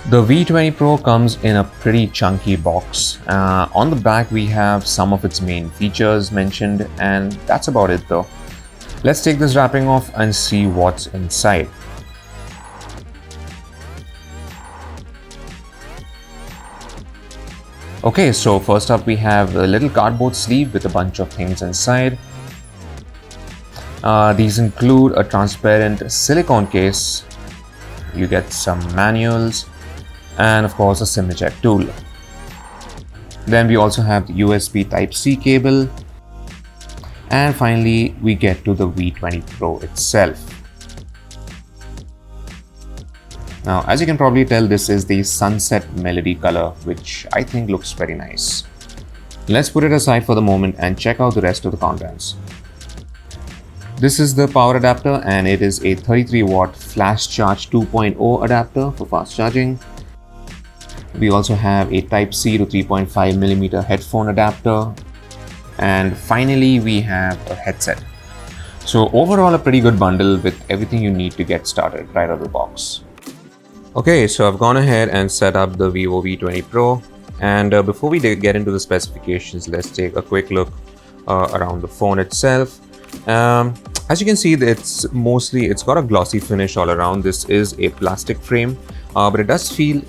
The V20 Pro comes in a pretty chunky box. On the back we have some of its main features mentioned, and that's about it though. Let's take this wrapping off and see what's inside. Okay, so first up we have a little cardboard sleeve with a bunch of things inside. These include a transparent silicone case. You get some manuals and of course a SIM eject tool. Then we also have the USB Type-C cable, and finally we get to the V20 Pro itself. Now, as you can probably tell, this is the sunset melody color, which I think looks very nice. Let's put it aside for the moment and check out the rest of the contents. This is the power adapter, and it is a 33 watt flash charge 2.0 adapter for fast charging. We also have a Type-C to 3.5mm headphone adapter, and finally we have a headset. So overall a pretty good bundle with everything you need to get started right out of the box. Okay, so I've gone ahead and set up the Vivo V20 Pro, and before we get into the specifications, let's take a quick look around the phone itself. As you can see, it's got a glossy finish all around. This is a plastic frame, but it does feel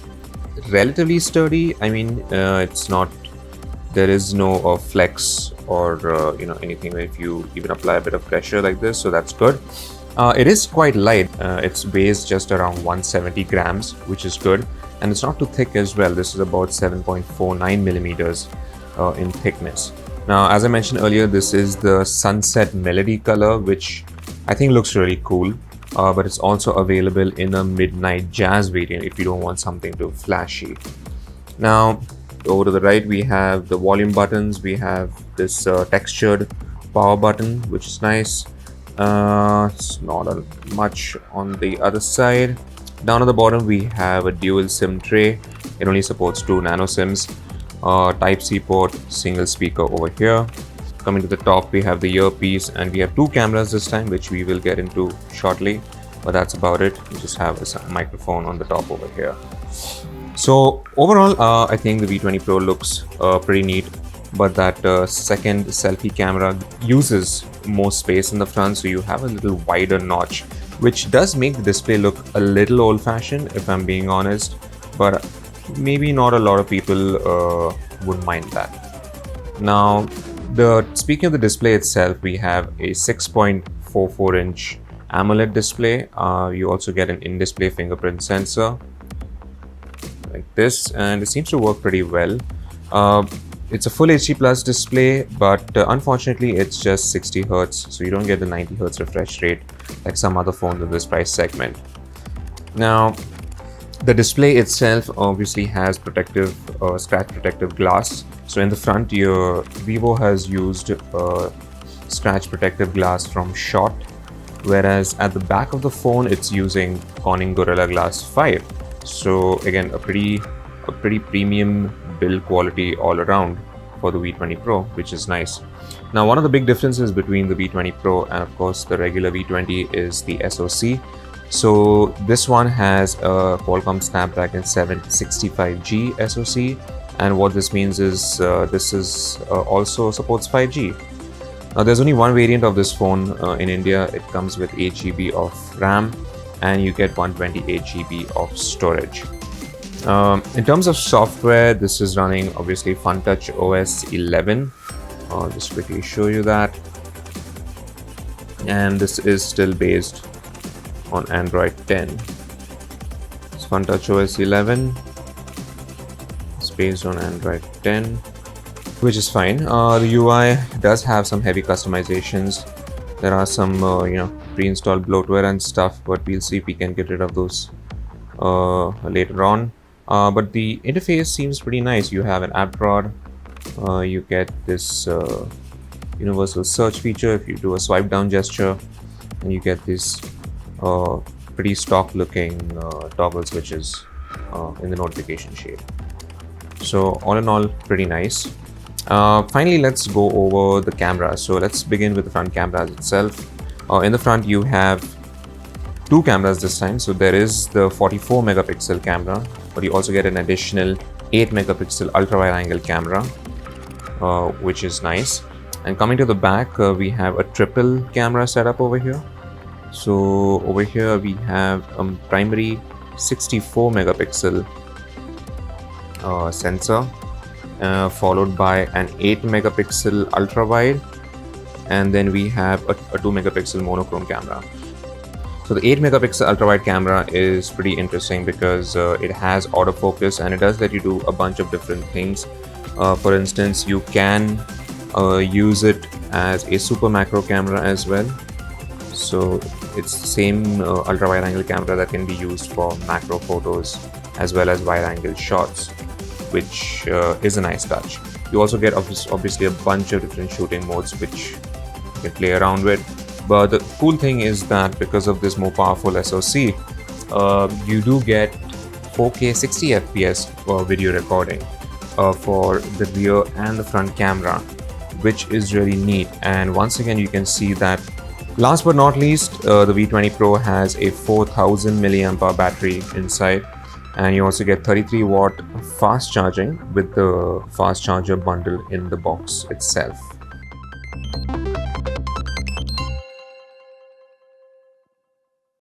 relatively sturdy. I mean, there is no flex or anything if you even apply a bit of pressure like this, so that's good. It is quite light. Its weighs just around 170 grams, which is good, and it's not too thick as well. This is about 7.49 millimeters in thickness. Now, as I mentioned earlier, this is the sunset melody color, which I think looks really cool. But it's also available in a midnight jazz variant if you don't want something too flashy. Now, over to the right, we have the volume buttons. We have this textured power button, which is nice. It's not much on the other side. Down at the bottom, we have a dual SIM tray. It only supports 2 nano SIMs. Type-C port, single speaker over here. Coming to the top, we have the earpiece, and we have 2 cameras this time, which we will get into shortly, but that's about it. We just have a microphone on the top over here. So overall, I think the V20 Pro looks pretty neat, but that second selfie camera uses more space in the front, so you have a little wider notch, which does make the display look a little old-fashioned, if I'm being honest, but maybe not a lot of people would mind that. Now, speaking of the display itself, we have a 6.44 inch AMOLED display. You also get an in-display fingerprint sensor like this, and it seems to work pretty well. It's a full HD plus display, but unfortunately it's just 60 Hz, so you don't get the 90 Hz refresh rate like some other phones in this price segment. Now, the display itself obviously has scratch protective glass. So in the front, your Vivo has used scratch protective glass from Shot, whereas at the back of the phone, it's using Corning Gorilla Glass 5. So again, a pretty premium build quality all around for the V20 Pro, which is nice. Now, one of the big differences between the V20 Pro and of course the regular V20 is the SoC. So this one has a Qualcomm Snapdragon 765G SoC, and what this means is this also supports 5G. Now, there's only one variant of this phone in India. It comes with 8 GB of RAM, and you get 128 GB of storage. In terms of software, this is running obviously Funtouch OS 11. I'll just quickly show you that. And this is still based on Android 10. It's Funtouch OS 11. It's based on Android 10, which is fine. The UI does have some heavy customizations. There are some pre-installed bloatware and stuff, but we'll see if we can get rid of those later on. But the interface seems pretty nice. You have an app drawer. You get this universal search feature if you do a swipe down gesture, and you get this pretty stock looking toggle switches in the notification shade. So all in all, pretty nice. Finally, let's go over the camera. So let's begin with the front camera itself. In the front you have two cameras this time. So there is the 44 megapixel camera, but you also get an additional 8 megapixel ultra wide angle camera, which is nice. And coming to the back, we have a triple camera setup over here. So over here we have a primary 64 megapixel sensor, followed by an 8 megapixel ultra wide, and then we have a 2 megapixel monochrome camera. So the 8 megapixel ultra wide camera is pretty interesting because it has autofocus and it does let you do a bunch of different things. For instance, you can use it as a super macro camera as well. So it's the same ultra wide angle camera that can be used for macro photos as well as wide angle shots, which is a nice touch. You also get obviously a bunch of different shooting modes which you can play around with. But the cool thing is that because of this more powerful SoC, you do get 4K 60 FPS for video recording for the rear and the front camera, which is really neat. And once again, you can see that last but not least, the V20 Pro has a 4000 mAh battery inside, and you also get 33 watt fast charging with the fast charger bundle in the box itself.